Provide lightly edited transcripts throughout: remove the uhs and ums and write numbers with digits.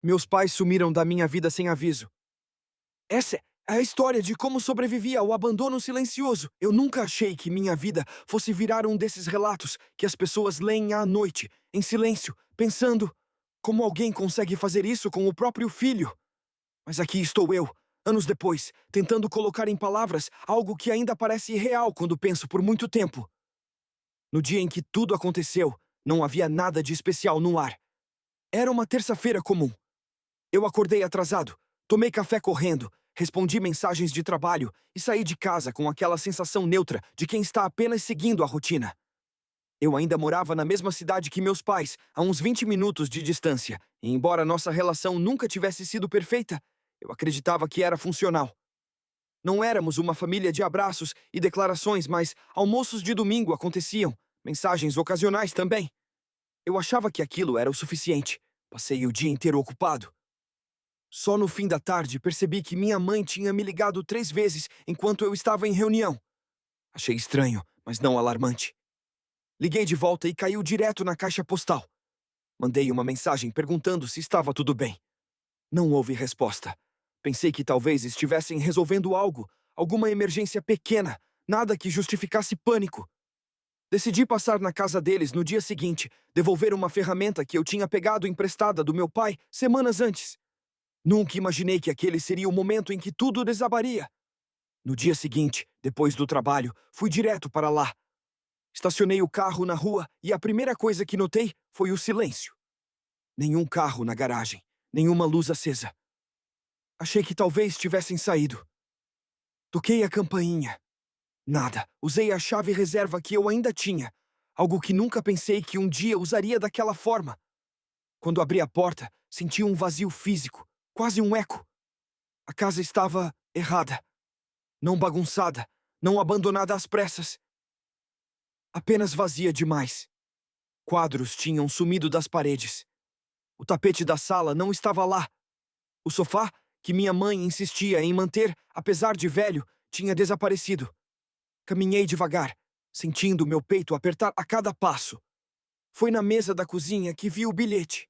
Meus pais sumiram da minha vida sem aviso. Essa é a história de como sobrevivi ao abandono silencioso. Eu nunca achei que minha vida fosse virar um desses relatos que as pessoas leem à noite, em silêncio, pensando como alguém consegue fazer isso com o próprio filho. Mas aqui estou eu, anos depois, tentando colocar em palavras algo que ainda parece irreal quando penso por muito tempo. No dia em que tudo aconteceu, não havia nada de especial no ar. Era uma terça-feira comum. Eu acordei atrasado, tomei café correndo, respondi mensagens de trabalho e saí de casa com aquela sensação neutra de quem está apenas seguindo a rotina. Eu ainda morava na mesma cidade que meus pais, a uns 20 minutos de distância, e embora nossa relação nunca tivesse sido perfeita, eu acreditava que era funcional. Não éramos uma família de abraços e declarações, mas almoços de domingo aconteciam, mensagens ocasionais também. Eu achava que aquilo era o suficiente. Passei o dia inteiro ocupado. Só no fim da tarde percebi que minha mãe tinha me ligado 3 vezes enquanto eu estava em reunião. Achei estranho, mas não alarmante. Liguei de volta e caiu direto na caixa postal. Mandei uma mensagem perguntando se estava tudo bem. Não houve resposta. Pensei que talvez estivessem resolvendo algo, alguma emergência pequena, nada que justificasse pânico. Decidi passar na casa deles no dia seguinte, devolver uma ferramenta que eu tinha pegado emprestada do meu pai semanas antes. Nunca imaginei que aquele seria o momento em que tudo desabaria. No dia seguinte, depois do trabalho, fui direto para lá. Estacionei o carro na rua e a primeira coisa que notei foi o silêncio. Nenhum carro na garagem, nenhuma luz acesa. Achei que talvez tivessem saído. Toquei a campainha. Nada. Usei a chave reserva que eu ainda tinha. Algo que nunca pensei que um dia usaria daquela forma. Quando abri a porta, senti um vazio físico, quase um eco. A casa estava errada. Não bagunçada, não abandonada às pressas. Apenas vazia demais. Quadros tinham sumido das paredes. O tapete da sala não estava lá. O sofá, que minha mãe insistia em manter, apesar de velho, tinha desaparecido. Caminhei devagar, sentindo meu peito apertar a cada passo. Foi na mesa da cozinha que vi o bilhete.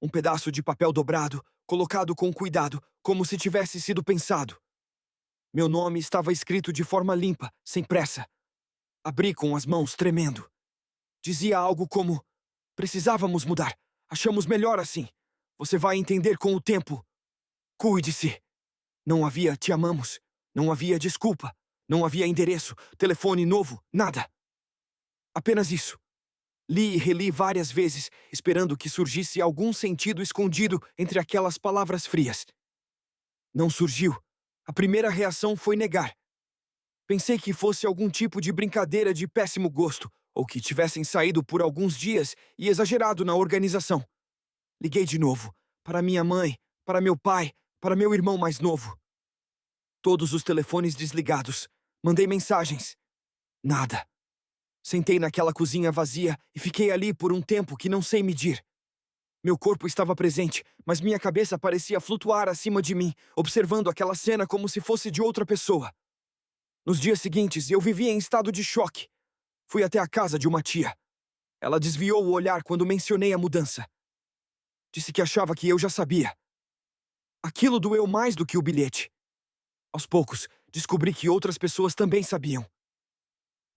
Um pedaço de papel dobrado, colocado com cuidado, como se tivesse sido pensado. Meu nome estava escrito de forma limpa, sem pressa. Abri com as mãos tremendo. Dizia algo como: precisávamos mudar. Achamos melhor assim. Você vai entender com o tempo. Cuide-se. Não havia te amamos. Não havia desculpa. Não havia endereço, telefone novo, nada. Apenas isso. Li e reli várias vezes, esperando que surgisse algum sentido escondido entre aquelas palavras frias. Não surgiu. A primeira reação foi negar. Pensei que fosse algum tipo de brincadeira de péssimo gosto, ou que tivessem saído por alguns dias e exagerado na organização. Liguei de novo, para minha mãe, para meu pai, para meu irmão mais novo. Todos os telefones desligados. Mandei mensagens. Nada. Sentei naquela cozinha vazia e fiquei ali por um tempo que não sei medir. Meu corpo estava presente, mas minha cabeça parecia flutuar acima de mim, observando aquela cena como se fosse de outra pessoa. Nos dias seguintes, eu vivia em estado de choque. Fui até a casa de uma tia. Ela desviou o olhar quando mencionei a mudança. Disse que achava que eu já sabia. Aquilo doeu mais do que o bilhete. Aos poucos, descobri que outras pessoas também sabiam.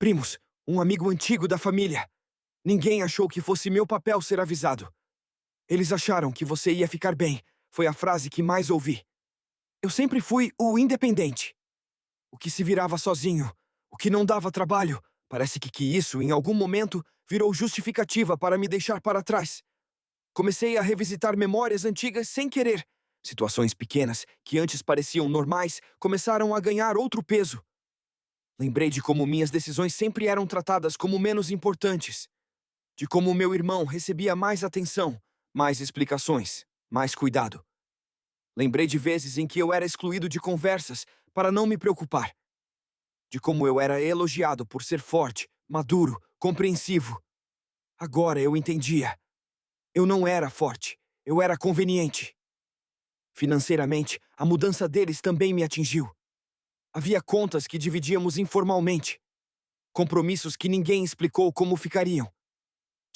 Primos, um amigo antigo da família. Ninguém achou que fosse meu papel ser avisado. Eles acharam que você ia ficar bem. Foi a frase que mais ouvi. Eu sempre fui o independente. O que se virava sozinho. O que não dava trabalho. Parece que isso, em algum momento, virou justificativa para me deixar para trás. Comecei a revisitar memórias antigas sem querer. Situações pequenas, que antes pareciam normais, começaram a ganhar outro peso. Lembrei de como minhas decisões sempre eram tratadas como menos importantes. De como meu irmão recebia mais atenção, mais explicações, mais cuidado. Lembrei de vezes em que eu era excluído de conversas para não me preocupar. De como eu era elogiado por ser forte, maduro, compreensivo. Agora eu entendia. Eu não era forte, eu era conveniente. Financeiramente, a mudança deles também me atingiu. Havia contas que dividíamos informalmente. Compromissos que ninguém explicou como ficariam.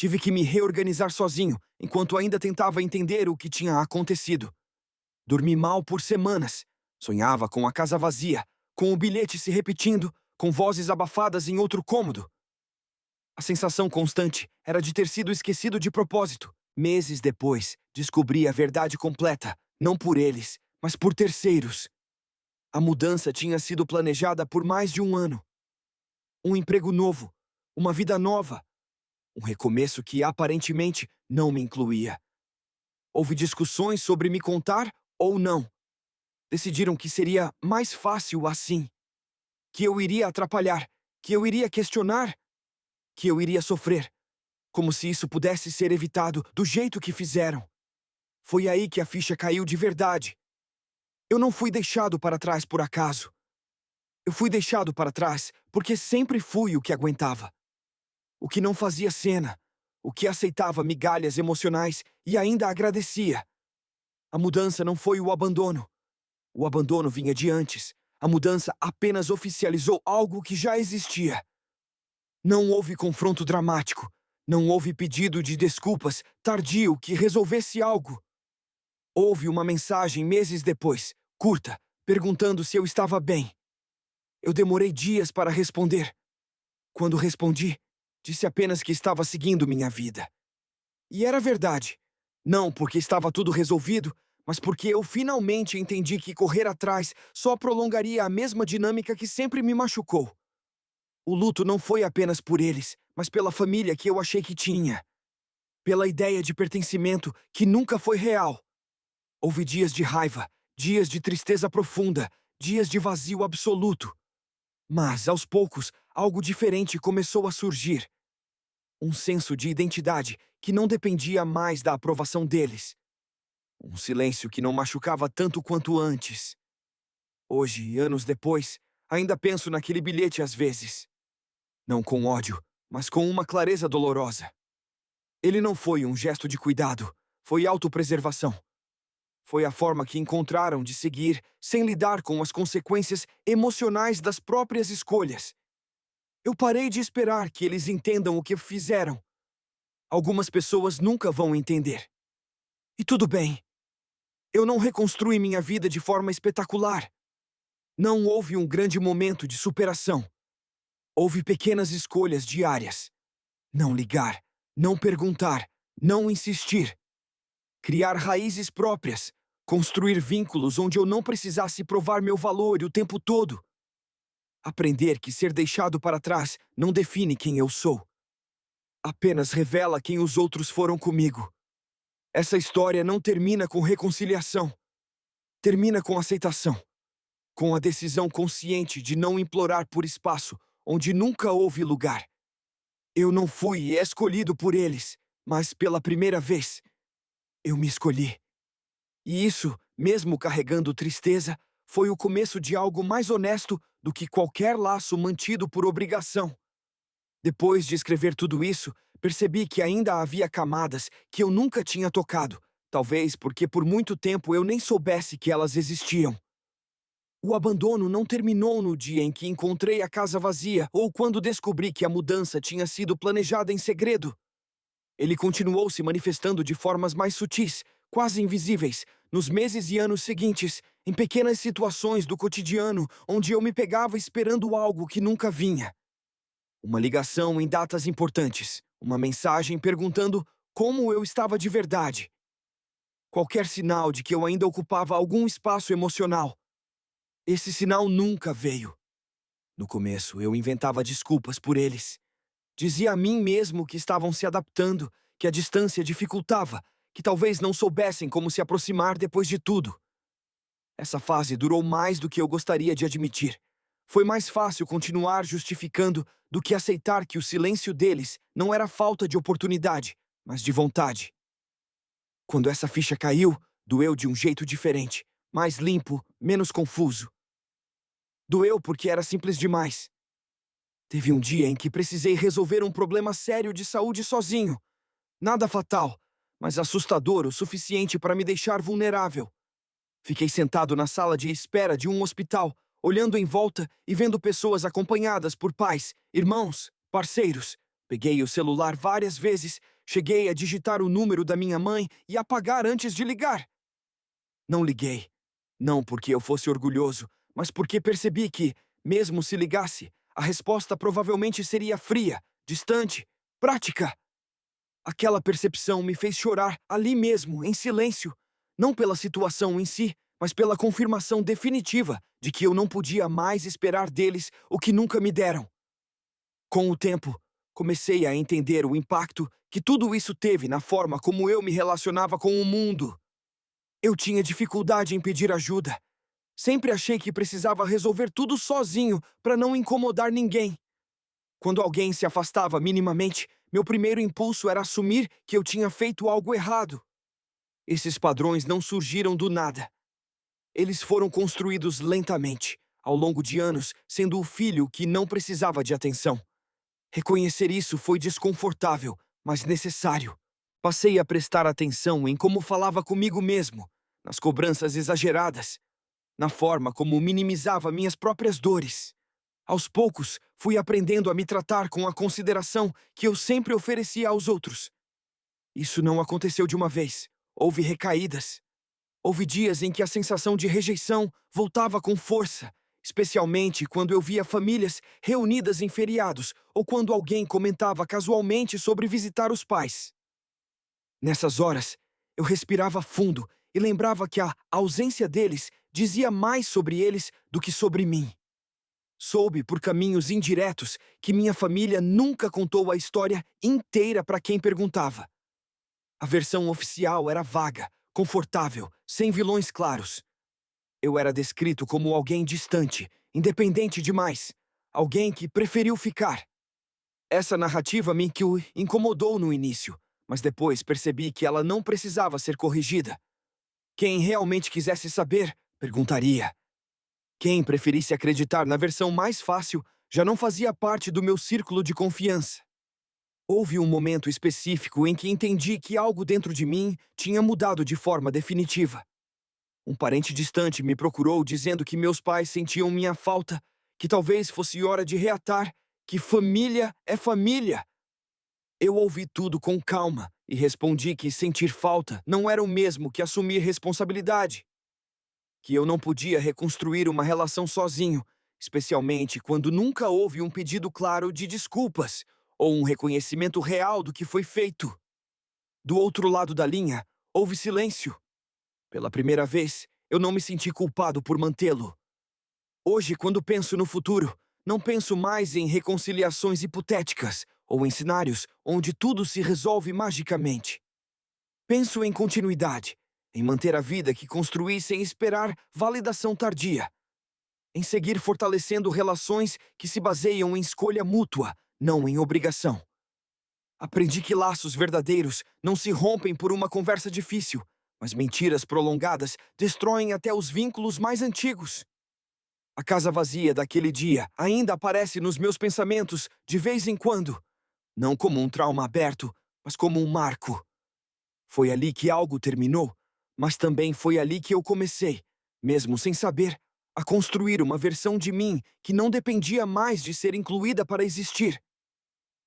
Tive que me reorganizar sozinho, enquanto ainda tentava entender o que tinha acontecido. Dormi mal por semanas. Sonhava com a casa vazia, com o bilhete se repetindo, com vozes abafadas em outro cômodo. A sensação constante era de ter sido esquecido de propósito. Meses depois, descobri a verdade completa, não por eles, mas por terceiros. A mudança tinha sido planejada por mais de um ano. Um emprego novo, uma vida nova, um recomeço que aparentemente não me incluía. Houve discussões sobre me contar ou não. Decidiram que seria mais fácil assim, que eu iria atrapalhar, que eu iria questionar, que eu iria sofrer, como se isso pudesse ser evitado do jeito que fizeram. Foi aí que a ficha caiu de verdade. Eu não fui deixado para trás por acaso. Eu fui deixado para trás porque sempre fui o que aguentava. O que não fazia cena, o que aceitava migalhas emocionais e ainda agradecia. A mudança não foi o abandono. O abandono vinha de antes. A mudança apenas oficializou algo que já existia. Não houve confronto dramático. Não houve pedido de desculpas tardio que resolvesse algo. Houve uma mensagem meses depois, curta, perguntando se eu estava bem. Eu demorei dias para responder. Quando respondi, disse apenas que estava seguindo minha vida. E era verdade. Não porque estava tudo resolvido, mas porque eu finalmente entendi que correr atrás só prolongaria a mesma dinâmica que sempre me machucou. O luto não foi apenas por eles, mas pela família que eu achei que tinha. Pela ideia de pertencimento que nunca foi real. Houve dias de raiva, dias de tristeza profunda, dias de vazio absoluto. Mas, aos poucos, algo diferente começou a surgir. Um senso de identidade que não dependia mais da aprovação deles. Um silêncio que não machucava tanto quanto antes. Hoje, anos depois, ainda penso naquele bilhete às vezes. Não com ódio, mas com uma clareza dolorosa. Ele não foi um gesto de cuidado, foi autopreservação. Foi a forma que encontraram de seguir sem lidar com as consequências emocionais das próprias escolhas. Eu parei de esperar que eles entendam o que fizeram. Algumas pessoas nunca vão entender. E tudo bem. Eu não reconstruí minha vida de forma espetacular. Não houve um grande momento de superação. Houve pequenas escolhas diárias. Não ligar, não perguntar, não insistir. Criar raízes próprias, construir vínculos onde eu não precisasse provar meu valor o tempo todo. Aprender que ser deixado para trás não define quem eu sou. Apenas revela quem os outros foram comigo. Essa história não termina com reconciliação. Termina com aceitação. Com a decisão consciente de não implorar por espaço onde nunca houve lugar. Eu não fui escolhido por eles, mas pela primeira vez, eu me escolhi. E isso, mesmo carregando tristeza, foi o começo de algo mais honesto do que qualquer laço mantido por obrigação. Depois de escrever tudo isso, percebi que ainda havia camadas que eu nunca tinha tocado, talvez porque por muito tempo eu nem soubesse que elas existiam. O abandono não terminou no dia em que encontrei a casa vazia ou quando descobri que a mudança tinha sido planejada em segredo. Ele continuou se manifestando de formas mais sutis, quase invisíveis, nos meses e anos seguintes, em pequenas situações do cotidiano onde eu me pegava esperando algo que nunca vinha. Uma ligação em datas importantes, uma mensagem perguntando como eu estava de verdade. Qualquer sinal de que eu ainda ocupava algum espaço emocional. Esse sinal nunca veio. No começo, eu inventava desculpas por eles. Dizia a mim mesmo que estavam se adaptando, que a distância dificultava, que talvez não soubessem como se aproximar depois de tudo. Essa fase durou mais do que eu gostaria de admitir. Foi mais fácil continuar justificando do que aceitar que o silêncio deles não era falta de oportunidade, mas de vontade. Quando essa ficha caiu, doeu de um jeito diferente, mais limpo, menos confuso. Doeu porque era simples demais. Teve um dia em que precisei resolver um problema sério de saúde sozinho. Nada fatal, mas assustador o suficiente para me deixar vulnerável. Fiquei sentado na sala de espera de um hospital, olhando em volta e vendo pessoas acompanhadas por pais, irmãos, parceiros, Peguei o celular várias vezes, cheguei a digitar o número da minha mãe e apagar antes de ligar. Não liguei. Não porque eu fosse orgulhoso, mas porque percebi que, mesmo se ligasse, a resposta provavelmente seria fria, distante, prática. Aquela percepção me fez chorar ali mesmo, em silêncio, não pela situação em si, mas pela confirmação definitiva de que eu não podia mais esperar deles o que nunca me deram. Com o tempo, comecei a entender o impacto que tudo isso teve na forma como eu me relacionava com o mundo. Eu tinha dificuldade em pedir ajuda. Sempre achei que precisava resolver tudo sozinho para não incomodar ninguém. Quando alguém se afastava minimamente, meu primeiro impulso era assumir que eu tinha feito algo errado. Esses padrões não surgiram do nada. Eles foram construídos lentamente, ao longo de anos, sendo o filho que não precisava de atenção. Reconhecer isso foi desconfortável, mas necessário. Passei a prestar atenção em como falava comigo mesmo, nas cobranças exageradas, na forma como minimizava minhas próprias dores. Aos poucos, fui aprendendo a me tratar com a consideração que eu sempre oferecia aos outros. Isso não aconteceu de uma vez. Houve recaídas. Houve dias em que a sensação de rejeição voltava com força, especialmente quando eu via famílias reunidas em feriados ou quando alguém comentava casualmente sobre visitar os pais. Nessas horas, eu respirava fundo e lembrava que a ausência deles dizia mais sobre eles do que sobre mim. Soube por caminhos indiretos que minha família nunca contou a história inteira para quem perguntava. A versão oficial era vaga, confortável, sem vilões claros. Eu era descrito como alguém distante, independente demais, alguém que preferiu ficar. Essa narrativa me incomodou no início, mas depois percebi que ela não precisava ser corrigida. Quem realmente quisesse saber, perguntaria. Quem preferisse acreditar na versão mais fácil já não fazia parte do meu círculo de confiança. Houve um momento específico em que entendi que algo dentro de mim tinha mudado de forma definitiva. Um parente distante me procurou dizendo que meus pais sentiam minha falta, que talvez fosse hora de reatar, que família é família. Eu ouvi tudo com calma e respondi que sentir falta não era o mesmo que assumir responsabilidade. Que eu não podia reconstruir uma relação sozinho, especialmente quando nunca houve um pedido claro de desculpas ou um reconhecimento real do que foi feito. Do outro lado da linha, houve silêncio. Pela primeira vez, eu não me senti culpado por mantê-lo. Hoje, quando penso no futuro, não penso mais em reconciliações hipotéticas ou em cenários onde tudo se resolve magicamente. Penso em continuidade, em manter a vida que construí sem esperar validação tardia, em seguir fortalecendo relações que se baseiam em escolha mútua, não em obrigação. Aprendi que laços verdadeiros não se rompem por uma conversa difícil, mas mentiras prolongadas destroem até os vínculos mais antigos. A casa vazia daquele dia ainda aparece nos meus pensamentos de vez em quando, não como um trauma aberto, mas como um marco. Foi ali que algo terminou, mas também foi ali que eu comecei, mesmo sem saber, a construir uma versão de mim que não dependia mais de ser incluída para existir.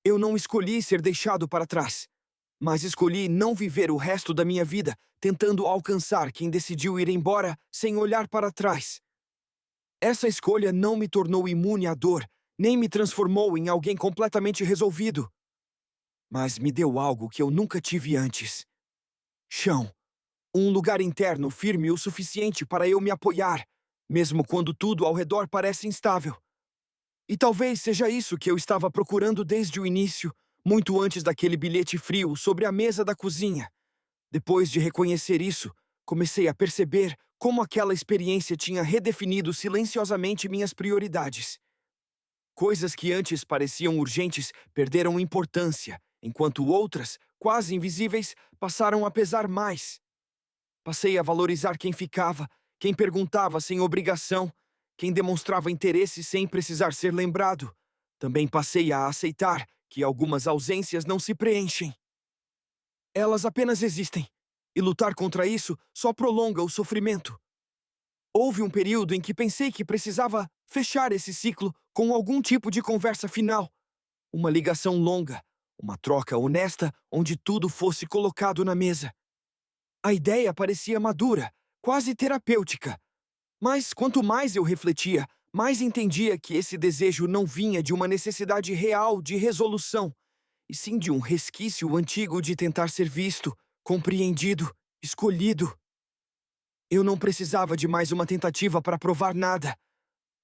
Eu não escolhi ser deixado para trás, mas escolhi não viver o resto da minha vida tentando alcançar quem decidiu ir embora sem olhar para trás. Essa escolha não me tornou imune à dor, nem me transformou em alguém completamente resolvido, mas me deu algo que eu nunca tive antes. Chão. Um lugar interno firme o suficiente para eu me apoiar, mesmo quando tudo ao redor parece instável. E talvez seja isso que eu estava procurando desde o início, muito antes daquele bilhete frio sobre a mesa da cozinha. Depois de reconhecer isso, comecei a perceber como aquela experiência tinha redefinido silenciosamente minhas prioridades. Coisas que antes pareciam urgentes perderam importância, enquanto outras, quase invisíveis, passaram a pesar mais. Passei a valorizar quem ficava, quem perguntava sem obrigação, quem demonstrava interesse sem precisar ser lembrado. Também passei a aceitar que algumas ausências não se preenchem. Elas apenas existem, e lutar contra isso só prolonga o sofrimento. Houve um período em que pensei que precisava fechar esse ciclo com algum tipo de conversa final. Uma ligação longa, Uma troca honesta onde tudo fosse colocado na mesa. A ideia parecia madura, quase terapêutica. Mas quanto mais eu refletia, mais entendia que esse desejo não vinha de uma necessidade real de resolução, e sim de um resquício antigo de tentar ser visto, compreendido, escolhido. Eu não precisava de mais uma tentativa para provar nada.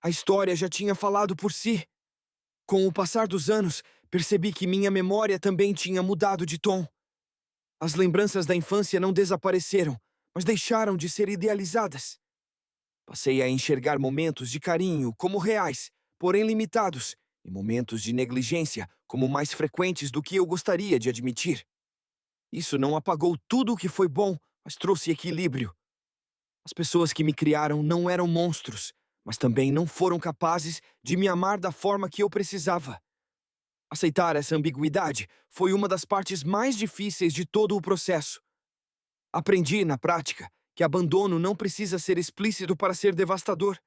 A história já tinha falado por si. Com o passar dos anos, percebi que minha memória também tinha mudado de tom. As lembranças da infância não desapareceram, mas deixaram de ser idealizadas. Passei a enxergar momentos de carinho como reais, porém limitados, e momentos de negligência como mais frequentes do que eu gostaria de admitir. Isso não apagou tudo o que foi bom, mas trouxe equilíbrio. As pessoas que me criaram não eram monstros, mas também não foram capazes de me amar da forma que eu precisava. Aceitar essa ambiguidade foi uma das partes mais difíceis de todo o processo. Aprendi, na prática, que abandono não precisa ser explícito para ser devastador.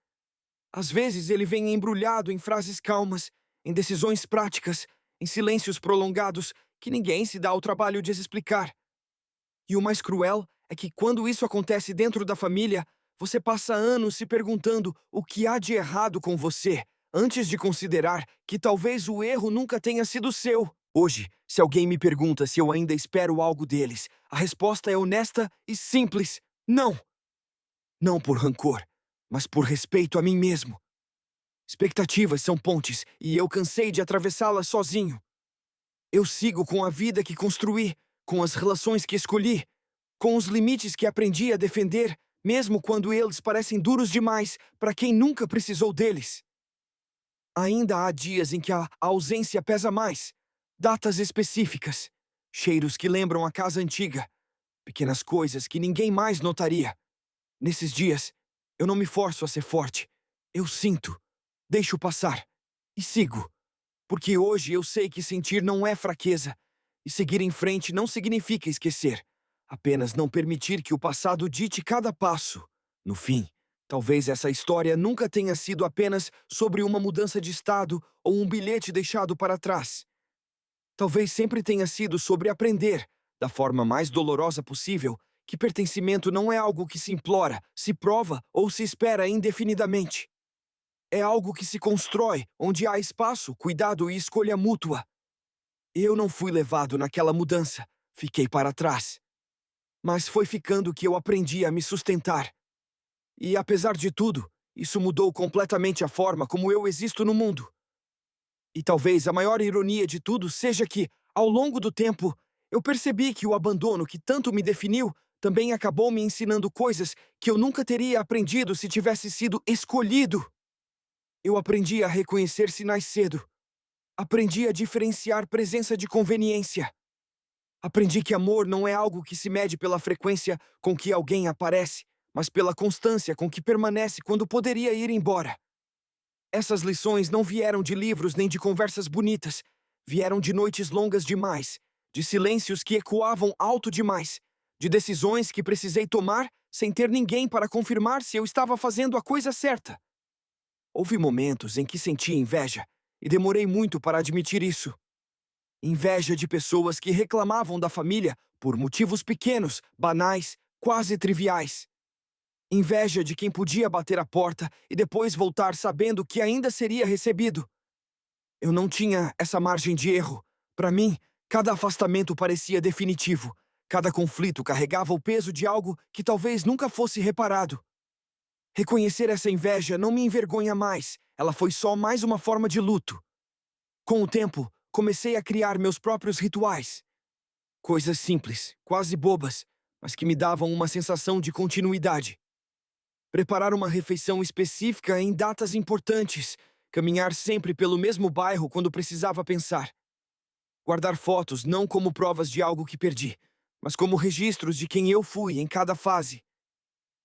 Às vezes ele vem embrulhado em frases calmas, em decisões práticas, em silêncios prolongados que ninguém se dá ao trabalho de explicar. E o mais cruel é que quando isso acontece dentro da família, você passa anos se perguntando o que há de errado com você, antes de considerar que talvez o erro nunca tenha sido seu. Hoje, se alguém me pergunta se eu ainda espero algo deles, a resposta é honesta e simples: não. Não por rancor, mas por respeito a mim mesmo. Expectativas são pontes e eu cansei de atravessá-las sozinho. Eu sigo com a vida que construí, com as relações que escolhi, com os limites que aprendi a defender, mesmo quando eles parecem duros demais para quem nunca precisou deles. Ainda há dias em que a ausência pesa mais, datas específicas, cheiros que lembram a casa antiga, pequenas coisas que ninguém mais notaria. Nesses dias, eu não me forço a ser forte. Eu sinto, deixo passar e sigo. Porque hoje eu sei que sentir não é fraqueza, e seguir em frente não significa esquecer, apenas não permitir que o passado dite cada passo. No fim, talvez essa história nunca tenha sido apenas sobre uma mudança de estado ou um bilhete deixado para trás. Talvez sempre tenha sido sobre aprender, da forma mais dolorosa possível, que pertencimento não é algo que se implora, se prova ou se espera indefinidamente. É algo que se constrói, onde há espaço, cuidado e escolha mútua. Eu não fui levado naquela mudança, fiquei para trás. Mas foi ficando que eu aprendi a me sustentar. E apesar de tudo, isso mudou completamente a forma como eu existo no mundo. E talvez a maior ironia de tudo seja que, ao longo do tempo, eu percebi que o abandono que tanto me definiu também acabou me ensinando coisas que eu nunca teria aprendido se tivesse sido escolhido. Eu aprendi a reconhecer sinais cedo. Aprendi a diferenciar presença de conveniência. Aprendi que amor não é algo que se mede pela frequência com que alguém aparece, mas pela constância com que permanece quando poderia ir embora. Essas lições não vieram de livros nem de conversas bonitas. Vieram de noites longas demais, de silêncios que ecoavam alto demais, de decisões que precisei tomar sem ter ninguém para confirmar se eu estava fazendo a coisa certa. Houve momentos em que senti inveja, e demorei muito para admitir isso. Inveja de pessoas que reclamavam da família por motivos pequenos, banais, quase triviais. Inveja de quem podia bater a porta e depois voltar sabendo que ainda seria recebido. Eu não tinha essa margem de erro. Para mim, cada afastamento parecia definitivo. Cada conflito carregava o peso de algo que talvez nunca fosse reparado. Reconhecer essa inveja não me envergonha mais. Ela foi só mais uma forma de luto. Com o tempo, comecei a criar meus próprios rituais. Coisas simples, quase bobas, mas que me davam uma sensação de continuidade. Preparar uma refeição específica em datas importantes, caminhar sempre pelo mesmo bairro quando precisava pensar. Guardar fotos não como provas de algo que perdi, mas como registros de quem eu fui em cada fase.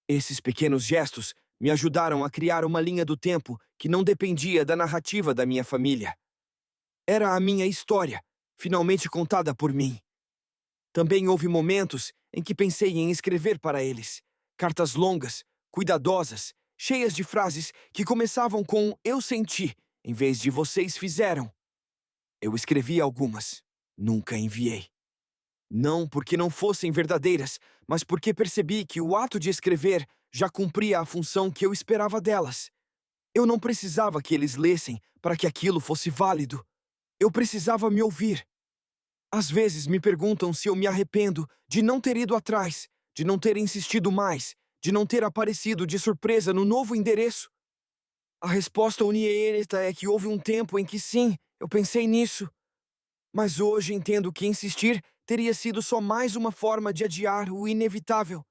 Esses pequenos gestos me ajudaram a criar uma linha do tempo que não dependia da narrativa da minha família. Era a minha história, finalmente contada por mim. Também houve momentos em que pensei em escrever para eles. Cartas longas, cuidadosas, cheias de frases que começavam com "eu senti", em vez de "vocês fizeram". Eu escrevi algumas. Nunca enviei. Não porque não fossem verdadeiras, mas porque percebi que o ato de escrever já cumpria a função que eu esperava delas. Eu não precisava que eles lessem para que aquilo fosse válido. Eu precisava me ouvir. Às vezes me perguntam se eu me arrependo de não ter ido atrás, de não ter insistido mais, de não ter aparecido de surpresa no novo endereço. A resposta honesta é que houve um tempo em que sim, eu pensei nisso. Mas hoje entendo que insistir teria sido só mais uma forma de adiar o inevitável.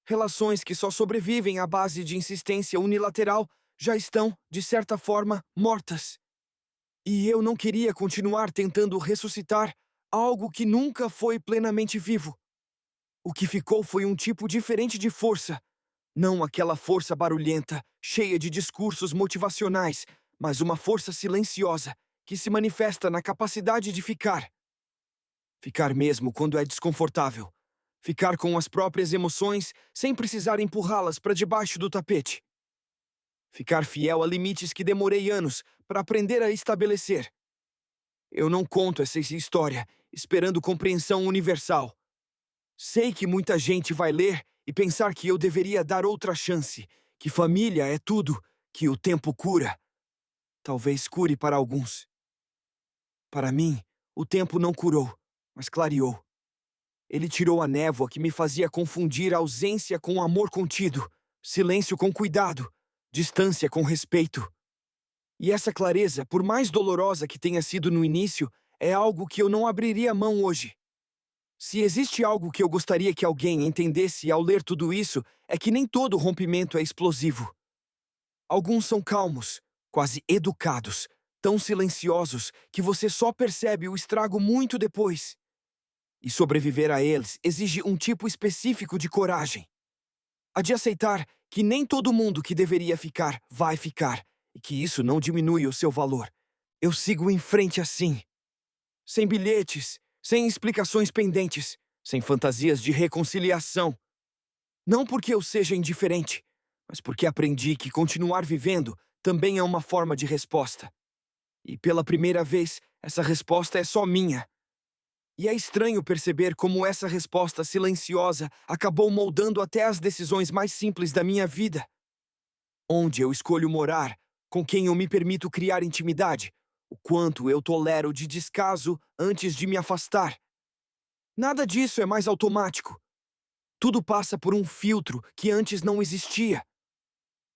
Relações que só sobrevivem à base de insistência unilateral já estão, de certa forma, mortas. E eu não queria continuar tentando ressuscitar algo que nunca foi plenamente vivo. O que ficou foi um tipo diferente de força. Não aquela força barulhenta, cheia de discursos motivacionais, mas uma força silenciosa, que se manifesta na capacidade de ficar. Ficar mesmo quando é desconfortável. Ficar com as próprias emoções sem precisar empurrá-las para debaixo do tapete. Ficar fiel a limites que demorei anos para aprender a estabelecer. Eu não conto essa história esperando compreensão universal. Sei que muita gente vai ler e pensar que eu deveria dar outra chance, que família é tudo, que o tempo cura. Talvez cure para alguns. Para mim, o tempo não curou, mas clareou. Ele tirou a névoa que me fazia confundir ausência com amor contido, silêncio com cuidado, distância com respeito. E essa clareza, por mais dolorosa que tenha sido no início, é algo que eu não abriria mão hoje. Se existe algo que eu gostaria que alguém entendesse ao ler tudo isso, é que nem todo rompimento é explosivo. Alguns são calmos, quase educados, tão silenciosos que você só percebe o estrago muito depois. E sobreviver a eles exige um tipo específico de coragem. A de aceitar que nem todo mundo que deveria ficar vai ficar, e que isso não diminui o seu valor. Eu sigo em frente assim. Sem bilhetes, sem explicações pendentes, sem fantasias de reconciliação. Não porque eu seja indiferente, mas porque aprendi que continuar vivendo também é uma forma de resposta. E pela primeira vez, essa resposta é só minha. E é estranho perceber como essa resposta silenciosa acabou moldando até as decisões mais simples da minha vida. Onde eu escolho morar, com quem eu me permito criar intimidade, o quanto eu tolero de descaso antes de me afastar. Nada disso é mais automático. Tudo passa por um filtro que antes não existia.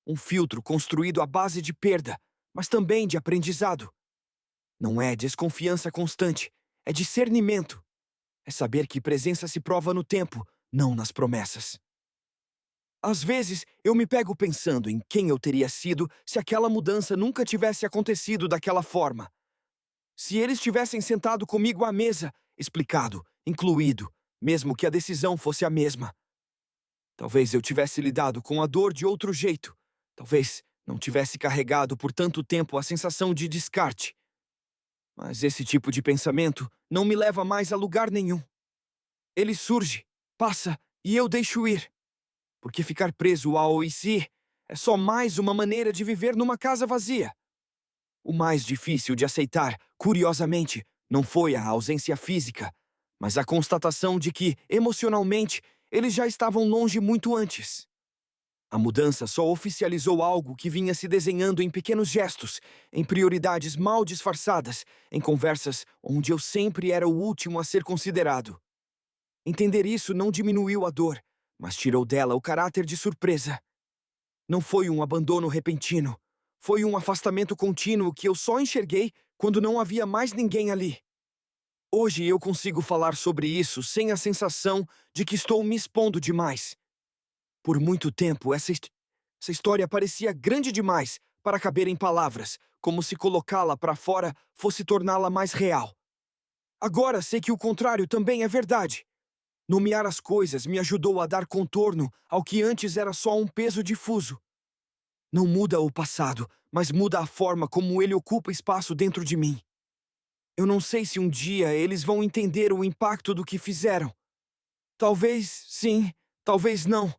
Um filtro construído à base de perda, mas também de aprendizado. Não é desconfiança constante, é discernimento. É saber que presença se prova no tempo, não nas promessas. Às vezes, eu me pego pensando em quem eu teria sido se aquela mudança nunca tivesse acontecido daquela forma. Se eles tivessem sentado comigo à mesa, explicado, incluído, mesmo que a decisão fosse a mesma. Talvez eu tivesse lidado com a dor de outro jeito. Talvez não tivesse carregado por tanto tempo a sensação de descarte. Mas esse tipo de pensamento não me leva mais a lugar nenhum. Ele surge, passa e eu deixo ir. Porque ficar preso ao e se é só mais uma maneira de viver numa casa vazia. O mais difícil de aceitar, curiosamente, não foi a ausência física, mas a constatação de que, emocionalmente, eles já estavam longe muito antes. A mudança só oficializou algo que vinha se desenhando em pequenos gestos, em prioridades mal disfarçadas, em conversas onde eu sempre era o último a ser considerado. Entender isso não diminuiu a dor, mas tirou dela o caráter de surpresa. Não foi um abandono repentino. Foi um afastamento contínuo que eu só enxerguei quando não havia mais ninguém ali. Hoje eu consigo falar sobre isso sem a sensação de que estou me expondo demais. Por muito tempo, essa história parecia grande demais para caber em palavras, como se colocá-la para fora fosse torná-la mais real. Agora sei que o contrário também é verdade. Nomear as coisas me ajudou a dar contorno ao que antes era só um peso difuso. Não muda o passado, mas muda a forma como ele ocupa espaço dentro de mim. Eu não sei se um dia eles vão entender o impacto do que fizeram. Talvez sim, talvez não.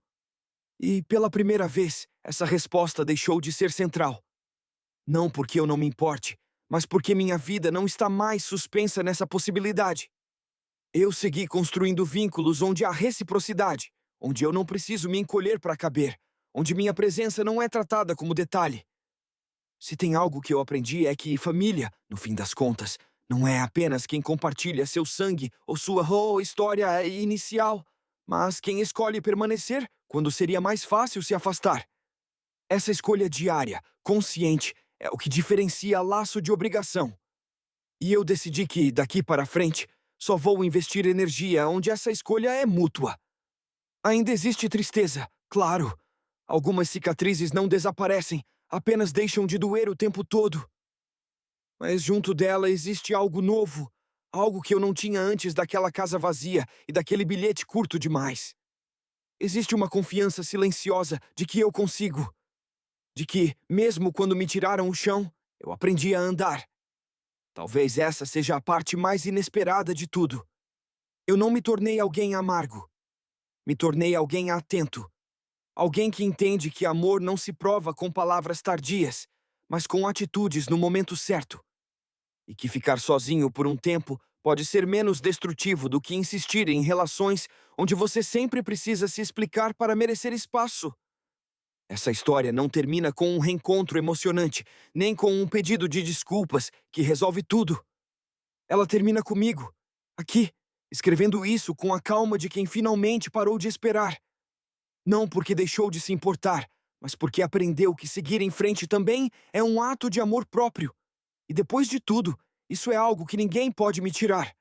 E pela primeira vez, essa resposta deixou de ser central. Não porque eu não me importe, mas porque minha vida não está mais suspensa nessa possibilidade. Eu segui construindo vínculos onde há reciprocidade, onde eu não preciso me encolher para caber, onde minha presença não é tratada como detalhe. Se tem algo que eu aprendi é que família, no fim das contas, não é apenas quem compartilha seu sangue ou sua história inicial, mas quem escolhe permanecer quando seria mais fácil se afastar. Essa escolha diária, consciente, é o que diferencia laço de obrigação. E eu decidi que, daqui para frente, só vou investir energia onde essa escolha é mútua. Ainda existe tristeza, claro. Algumas cicatrizes não desaparecem, apenas deixam de doer o tempo todo. Mas junto dela existe algo novo, algo que eu não tinha antes daquela casa vazia e daquele bilhete curto demais. Existe uma confiança silenciosa de que eu consigo, de que, mesmo quando me tiraram o chão, eu aprendi a andar. Talvez essa seja a parte mais inesperada de tudo. Eu não me tornei alguém amargo. Me tornei alguém atento. Alguém que entende que amor não se prova com palavras tardias, mas com atitudes no momento certo. E que ficar sozinho por um tempo pode ser menos destrutivo do que insistir em relações onde você sempre precisa se explicar para merecer espaço. Essa história não termina com um reencontro emocionante, nem com um pedido de desculpas que resolve tudo. Ela termina comigo, aqui, escrevendo isso com a calma de quem finalmente parou de esperar. Não porque deixou de se importar, mas porque aprendeu que seguir em frente também é um ato de amor próprio. E depois de tudo, isso é algo que ninguém pode me tirar.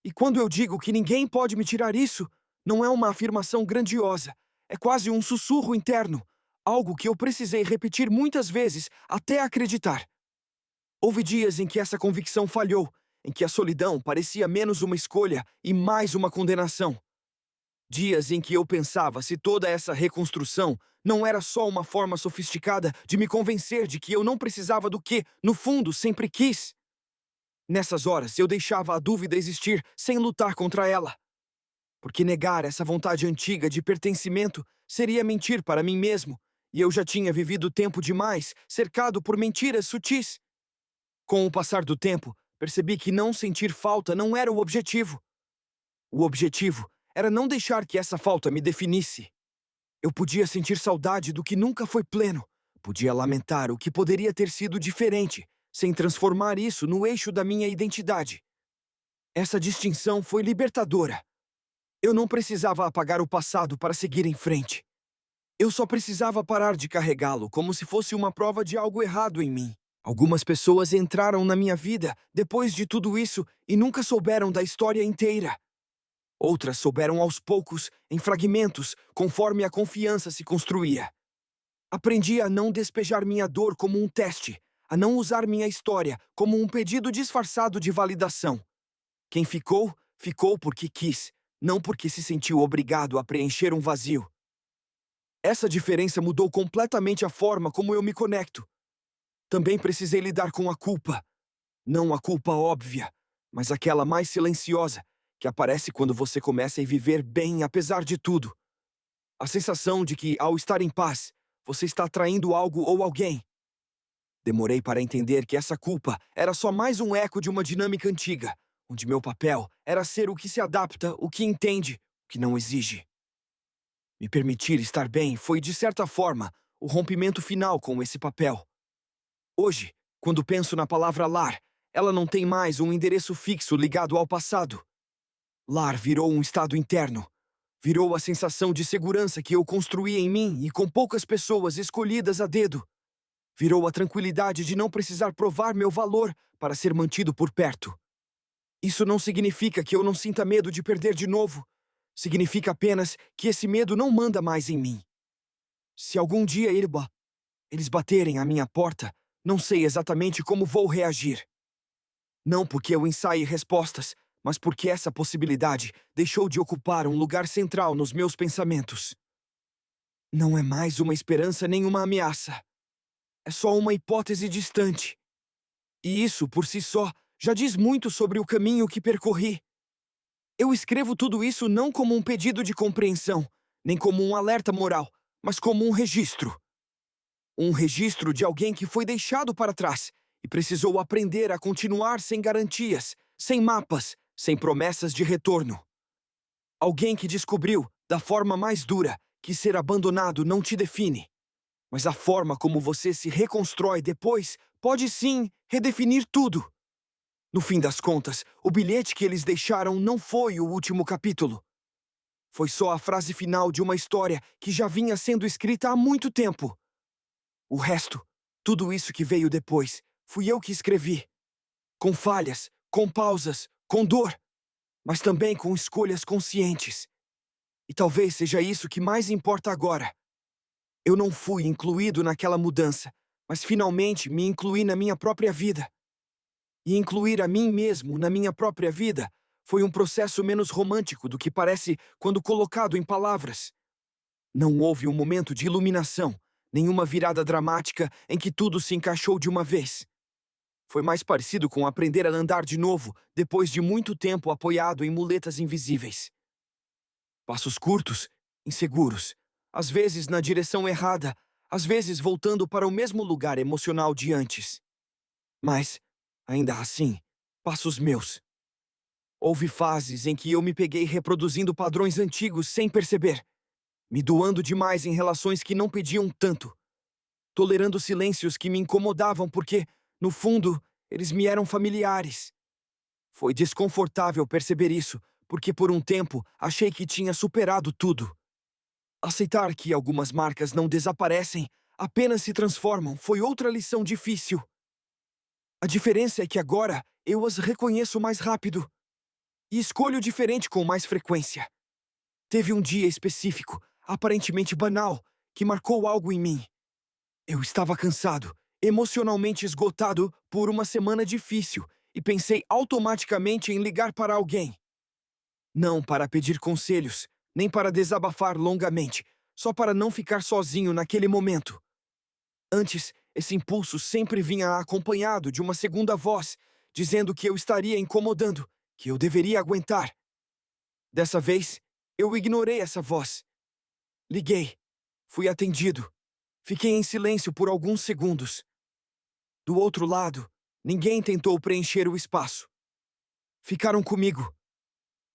E quando eu digo que ninguém pode me tirar isso, não é uma afirmação grandiosa. É quase um sussurro interno. Algo que eu precisei repetir muitas vezes até acreditar. Houve dias em que essa convicção falhou, em que a solidão parecia menos uma escolha e mais uma condenação. Dias em que eu pensava se toda essa reconstrução não era só uma forma sofisticada de me convencer de que eu não precisava do que, no fundo, sempre quis. Nessas horas, eu deixava a dúvida existir sem lutar contra ela. Porque negar essa vontade antiga de pertencimento seria mentir para mim mesmo, e eu já tinha vivido tempo demais, cercado por mentiras sutis. Com o passar do tempo, percebi que não sentir falta não era o objetivo. O objetivo era não deixar que essa falta me definisse. Eu podia sentir saudade do que nunca foi pleno, podia lamentar o que poderia ter sido diferente, sem transformar isso no eixo da minha identidade. Essa distinção foi libertadora. Eu não precisava apagar o passado para seguir em frente. Eu só precisava parar de carregá-lo como se fosse uma prova de algo errado em mim. Algumas pessoas entraram na minha vida depois de tudo isso e nunca souberam da história inteira. Outras souberam aos poucos, em fragmentos, conforme a confiança se construía. Aprendi a não despejar minha dor como um teste, a não usar minha história como um pedido disfarçado de validação. Quem ficou, ficou porque quis, não porque se sentiu obrigado a preencher um vazio. Essa diferença mudou completamente a forma como eu me conecto. Também precisei lidar com a culpa. Não a culpa óbvia, mas aquela mais silenciosa, que aparece quando você começa a viver bem apesar de tudo. A sensação de que, ao estar em paz, você está atraindo algo ou alguém. Demorei para entender que essa culpa era só mais um eco de uma dinâmica antiga, onde meu papel era ser o que se adapta, o que entende, o que não exige. Me permitir estar bem foi, de certa forma, o rompimento final com esse papel. Hoje, quando penso na palavra lar, ela não tem mais um endereço fixo ligado ao passado. Lar virou um estado interno. Virou a sensação de segurança que eu construí em mim e com poucas pessoas escolhidas a dedo. Virou a tranquilidade de não precisar provar meu valor para ser mantido por perto. Isso não significa que eu não sinta medo de perder de novo. Significa apenas que esse medo não manda mais em mim. Se algum dia eles baterem à minha porta, não sei exatamente como vou reagir. Não porque eu ensaie respostas, mas porque essa possibilidade deixou de ocupar um lugar central nos meus pensamentos. Não é mais uma esperança nem uma ameaça. É só uma hipótese distante. E isso, por si só, já diz muito sobre o caminho que percorri. Eu escrevo tudo isso não como um pedido de compreensão, nem como um alerta moral, mas como um registro. Um registro de alguém que foi deixado para trás e precisou aprender a continuar sem garantias, sem mapas, sem promessas de retorno. Alguém que descobriu, da forma mais dura, que ser abandonado não te define, mas a forma como você se reconstrói depois pode sim redefinir tudo. No fim das contas, o bilhete que eles deixaram não foi o último capítulo. Foi só a frase final de uma história que já vinha sendo escrita há muito tempo. O resto, tudo isso que veio depois, fui eu que escrevi. Com falhas, com pausas, com dor, mas também com escolhas conscientes. E talvez seja isso que mais importa agora. Eu não fui incluído naquela mudança, mas finalmente me incluí na minha própria vida. E incluir a mim mesmo na minha própria vida foi um processo menos romântico do que parece quando colocado em palavras. Não houve um momento de iluminação, nenhuma virada dramática em que tudo se encaixou de uma vez. Foi mais parecido com aprender a andar de novo depois de muito tempo apoiado em muletas invisíveis. Passos curtos, inseguros, às vezes na direção errada, às vezes voltando para o mesmo lugar emocional de antes. Mas, ainda assim, passos meus. Houve fases em que eu me peguei reproduzindo padrões antigos sem perceber, me doando demais em relações que não pediam tanto, tolerando silêncios que me incomodavam porque, no fundo, eles me eram familiares. Foi desconfortável perceber isso, porque por um tempo achei que tinha superado tudo. Aceitar que algumas marcas não desaparecem, apenas se transformam, foi outra lição difícil. A diferença é que agora eu as reconheço mais rápido e escolho diferente com mais frequência. Teve um dia específico, aparentemente banal, que marcou algo em mim. Eu estava cansado, emocionalmente esgotado por uma semana difícil e pensei automaticamente em ligar para alguém. Não para pedir conselhos, nem para desabafar longamente, só para não ficar sozinho naquele momento. Antes, esse impulso sempre vinha acompanhado de uma segunda voz, dizendo que eu estaria incomodando, que eu deveria aguentar. Dessa vez, eu ignorei essa voz. Liguei. Fui atendido. Fiquei em silêncio por alguns segundos. Do outro lado, ninguém tentou preencher o espaço. Ficaram comigo.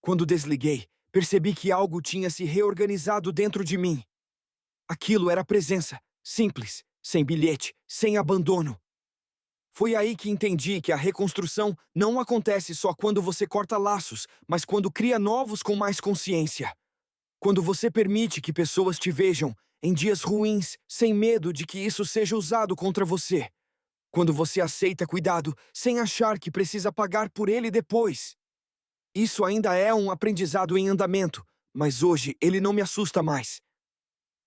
Quando desliguei, percebi que algo tinha se reorganizado dentro de mim. Aquilo era presença, simples, sem bilhete, sem abandono. Foi aí que entendi que a reconstrução não acontece só quando você corta laços, mas quando cria novos com mais consciência. Quando você permite que pessoas te vejam em dias ruins, sem medo de que isso seja usado contra você. Quando você aceita cuidado, sem achar que precisa pagar por ele depois. Isso ainda é um aprendizado em andamento, mas hoje ele não me assusta mais.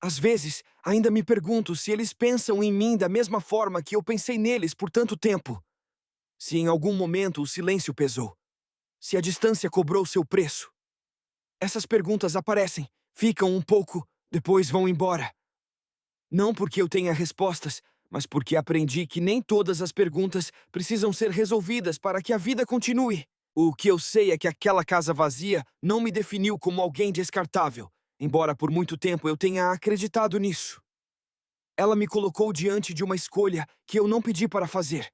Às vezes, ainda me pergunto se eles pensam em mim da mesma forma que eu pensei neles por tanto tempo. Se em algum momento o silêncio pesou. Se a distância cobrou seu preço. Essas perguntas aparecem, ficam um pouco, depois vão embora. Não porque eu tenha respostas, mas porque aprendi que nem todas as perguntas precisam ser resolvidas para que a vida continue. O que eu sei é que aquela casa vazia não me definiu como alguém descartável, embora por muito tempo eu tenha acreditado nisso. Ela me colocou diante de uma escolha que eu não pedi para fazer.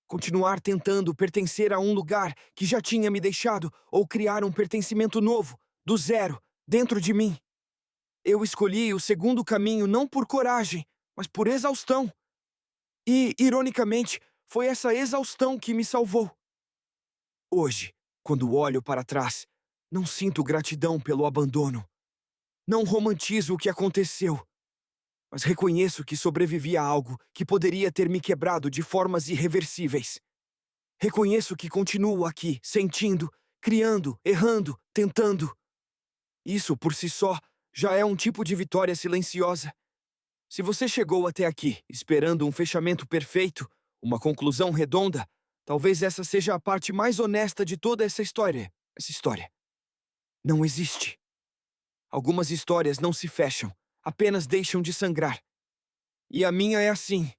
Continuar tentando pertencer a um lugar que já tinha me deixado ou criar um pertencimento novo, do zero, dentro de mim. Eu escolhi o segundo caminho não por coragem, mas por exaustão. E, ironicamente, foi essa exaustão que me salvou. Hoje, quando olho para trás, não sinto gratidão pelo abandono. Não romantizo o que aconteceu, mas reconheço que sobrevivi a algo que poderia ter me quebrado de formas irreversíveis. Reconheço que continuo aqui, sentindo, criando, errando, tentando. Isso, por si só, já é um tipo de vitória silenciosa. Se você chegou até aqui esperando um fechamento perfeito, uma conclusão redonda, talvez essa seja a parte mais honesta de toda essa história. Essa história não existe. Algumas histórias não se fecham, apenas deixam de sangrar. E a minha é assim.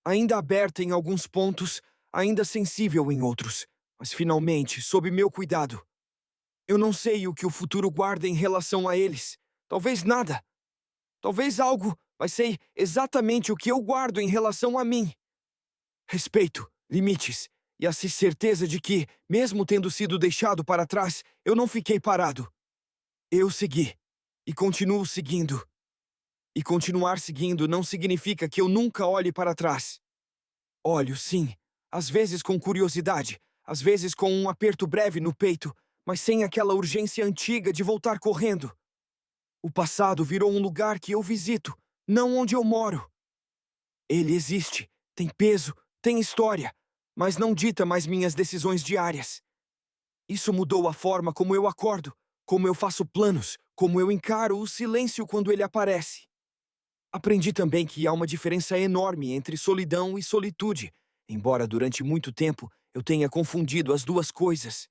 Ainda aberta em alguns pontos, ainda sensível em outros, mas finalmente sob meu cuidado. Eu não sei o que o futuro guarda em relação a eles. Talvez nada. Talvez algo vai ser exatamente o que eu guardo em relação a mim. Respeito, limites e a certeza de que, mesmo tendo sido deixado para trás, eu não fiquei parado. Eu segui. E continuo seguindo. E continuar seguindo não significa que eu nunca olhe para trás. Olho, sim, às vezes com curiosidade, às vezes com um aperto breve no peito, mas sem aquela urgência antiga de voltar correndo. O passado virou um lugar que eu visito, não onde eu moro. Ele existe, tem peso, tem história, mas não dita mais minhas decisões diárias. Isso mudou a forma como eu acordo, como eu faço planos, como eu encaro o silêncio quando ele aparece. Aprendi também que há uma diferença enorme entre solidão e solitude, embora durante muito tempo eu tenha confundido as duas coisas.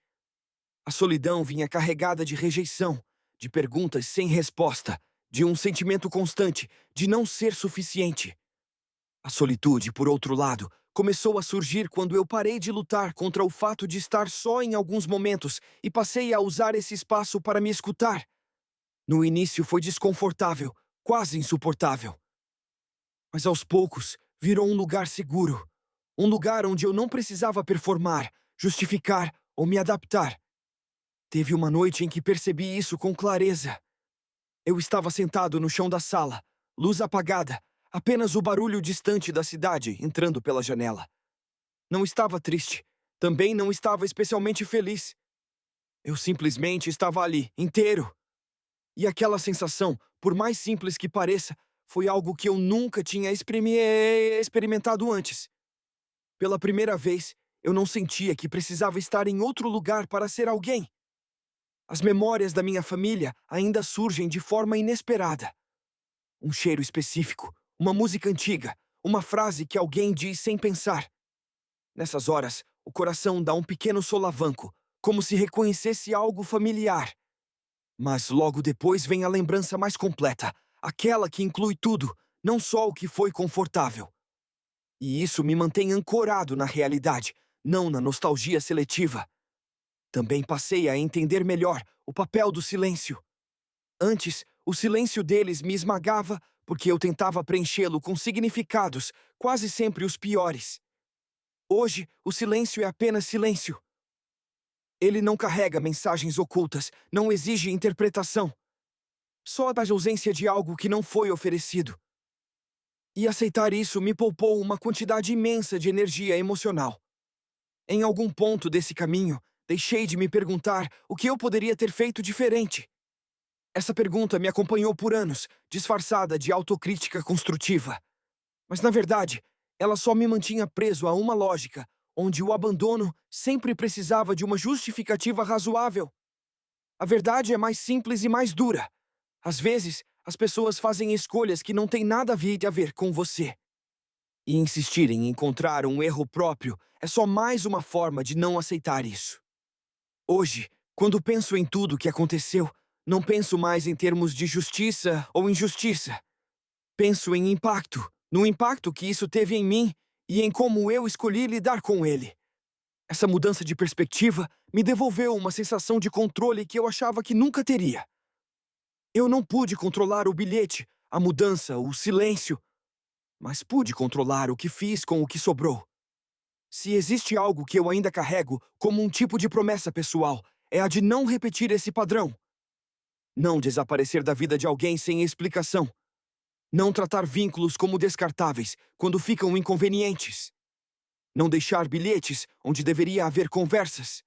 A solidão vinha carregada de rejeição, de perguntas sem resposta, de um sentimento constante de não ser suficiente. A solitude, por outro lado, começou a surgir quando eu parei de lutar contra o fato de estar só em alguns momentos e passei a usar esse espaço para me escutar. No início foi desconfortável, quase insuportável. Mas aos poucos, virou um lugar seguro. Um lugar onde eu não precisava performar, justificar ou me adaptar. Teve uma noite em que percebi isso com clareza. Eu estava sentado no chão da sala, luz apagada, apenas o barulho distante da cidade entrando pela janela. Não estava triste, também não estava especialmente feliz. Eu simplesmente estava ali, inteiro. E aquela sensação, por mais simples que pareça, foi algo que eu nunca tinha experimentado antes. Pela primeira vez, eu não sentia que precisava estar em outro lugar para ser alguém. As memórias da minha família ainda surgem de forma inesperada. Um cheiro específico, uma música antiga, uma frase que alguém diz sem pensar. Nessas horas, o coração dá um pequeno solavanco, como se reconhecesse algo familiar. Mas logo depois vem a lembrança mais completa, aquela que inclui tudo, não só o que foi confortável. E isso me mantém ancorado na realidade, não na nostalgia seletiva. Também passei a entender melhor o papel do silêncio. Antes, o silêncio deles me esmagava porque eu tentava preenchê-lo com significados, quase sempre os piores. Hoje, o silêncio é apenas silêncio. Ele não carrega mensagens ocultas, não exige interpretação. Só a ausência de algo que não foi oferecido. E aceitar isso me poupou uma quantidade imensa de energia emocional. Em algum ponto desse caminho, deixei de me perguntar o que eu poderia ter feito diferente. Essa pergunta me acompanhou por anos, disfarçada de autocrítica construtiva. Mas, na verdade, ela só me mantinha preso a uma lógica, onde o abandono sempre precisava de uma justificativa razoável. A verdade é mais simples e mais dura. Às vezes, as pessoas fazem escolhas que não têm nada a ver com você. E insistir em encontrar um erro próprio é só mais uma forma de não aceitar isso. Hoje, quando penso em tudo o que aconteceu, não penso mais em termos de justiça ou injustiça. Penso em impacto, no impacto que isso teve em mim e em como eu escolhi lidar com ele. Essa mudança de perspectiva me devolveu uma sensação de controle que eu achava que nunca teria. Eu não pude controlar o bilhete, a mudança, o silêncio, mas pude controlar o que fiz com o que sobrou. Se existe algo que eu ainda carrego como um tipo de promessa pessoal, é a de não repetir esse padrão. Não desaparecer da vida de alguém sem explicação. Não tratar vínculos como descartáveis quando ficam inconvenientes. Não deixar bilhetes onde deveria haver conversas.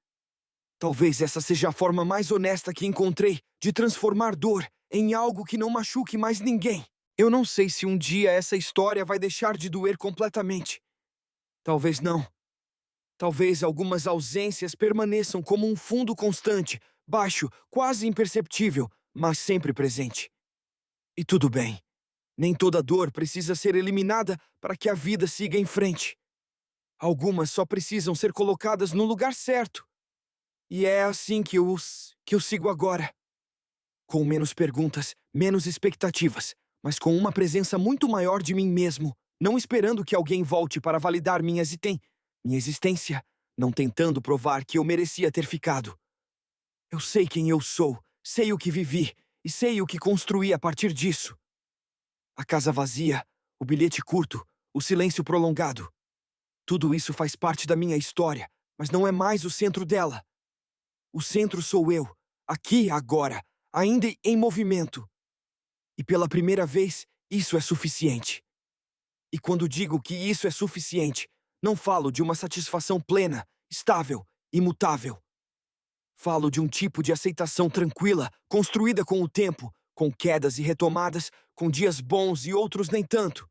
Talvez essa seja a forma mais honesta que encontrei de transformar dor em algo que não machuque mais ninguém. Eu não sei se um dia essa história vai deixar de doer completamente. Talvez não. Talvez algumas ausências permaneçam como um fundo constante, baixo, quase imperceptível, mas sempre presente. E tudo bem. Nem toda dor precisa ser eliminada para que a vida siga em frente. Algumas só precisam ser colocadas no lugar certo. E é assim que eu sigo agora. Com menos perguntas, menos expectativas, mas com uma presença muito maior de mim mesmo, não esperando que alguém volte para validar minha existência, não tentando provar que eu merecia ter ficado. Eu sei quem eu sou, sei o que vivi e sei o que construí a partir disso. A casa vazia, o bilhete curto, o silêncio prolongado. Tudo isso faz parte da minha história, mas não é mais o centro dela. O centro sou eu, aqui, agora, ainda em movimento. E pela primeira vez, isso é suficiente. E quando digo que isso é suficiente, não falo de uma satisfação plena, estável, imutável. Falo de um tipo de aceitação tranquila, construída com o tempo, com quedas e retomadas, com dias bons e outros nem tanto.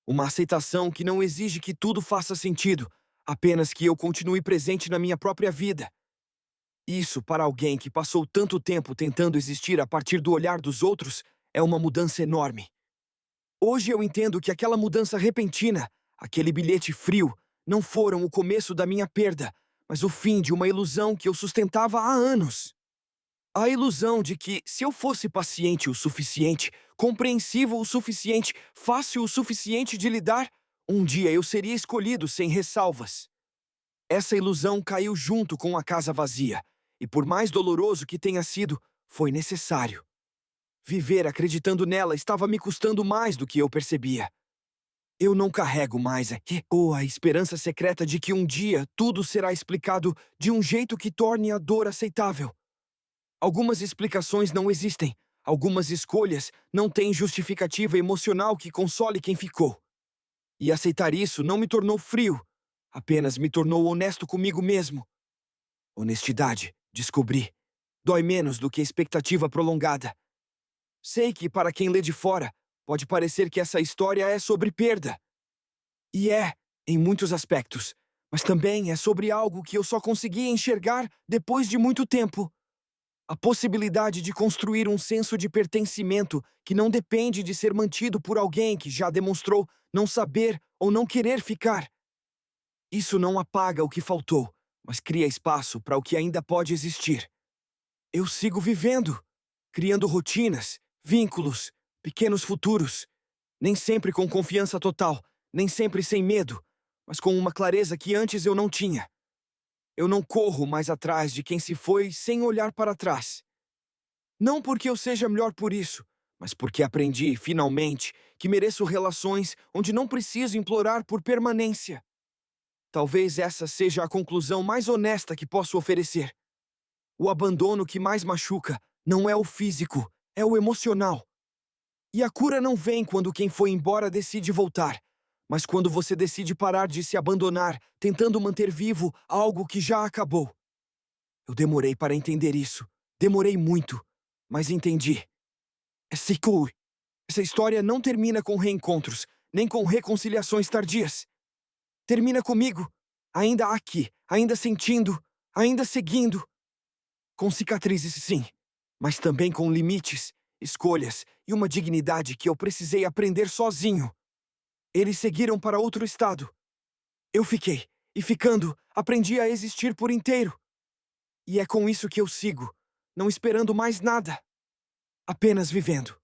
Uma aceitação que não exige que tudo faça sentido, apenas que eu continue presente na minha própria vida. Isso, para alguém que passou tanto tempo tentando existir a partir do olhar dos outros, é uma mudança enorme. Hoje eu entendo que aquela mudança repentina, aquele bilhete frio, não foram o começo da minha perda, mas o fim de uma ilusão que eu sustentava há anos. A ilusão de que, se eu fosse paciente o suficiente, compreensivo o suficiente, fácil o suficiente de lidar, um dia eu seria escolhido sem ressalvas. Essa ilusão caiu junto com a casa vazia, e por mais doloroso que tenha sido, foi necessário. Viver acreditando nela estava me custando mais do que eu percebia. Eu não carrego mais aqui a esperança secreta de que um dia tudo será explicado de um jeito que torne a dor aceitável. Algumas explicações não existem. Algumas escolhas não têm justificativa emocional que console quem ficou. E aceitar isso não me tornou frio, apenas me tornou honesto comigo mesmo. Honestidade, descobri, dói menos do que expectativa prolongada. Sei que, para quem lê de fora, pode parecer que essa história é sobre perda. E é, em muitos aspectos, mas também é sobre algo que eu só consegui enxergar depois de muito tempo. A possibilidade de construir um senso de pertencimento que não depende de ser mantido por alguém que já demonstrou não saber ou não querer ficar. Isso não apaga o que faltou, mas cria espaço para o que ainda pode existir. Eu sigo vivendo, criando rotinas, vínculos, pequenos futuros, nem sempre com confiança total, nem sempre sem medo, mas com uma clareza que antes eu não tinha. Eu não corro mais atrás de quem se foi sem olhar para trás. Não porque eu seja melhor por isso, mas porque aprendi, finalmente, que mereço relações onde não preciso implorar por permanência. Talvez essa seja a conclusão mais honesta que posso oferecer. O abandono que mais machuca não é o físico, é o emocional. E a cura não vem quando quem foi embora decide voltar, mas quando você decide parar de se abandonar, tentando manter vivo algo que já acabou. Eu demorei para entender isso. Demorei muito, mas entendi. Essa história não termina com reencontros, nem com reconciliações tardias. Termina comigo, ainda aqui, ainda sentindo, ainda seguindo. Com cicatrizes, sim, mas também com limites, escolhas e uma dignidade que eu precisei aprender sozinho. Eles seguiram para outro estado. Eu fiquei, e ficando, aprendi a existir por inteiro. E é com isso que eu sigo, não esperando mais nada. Apenas vivendo.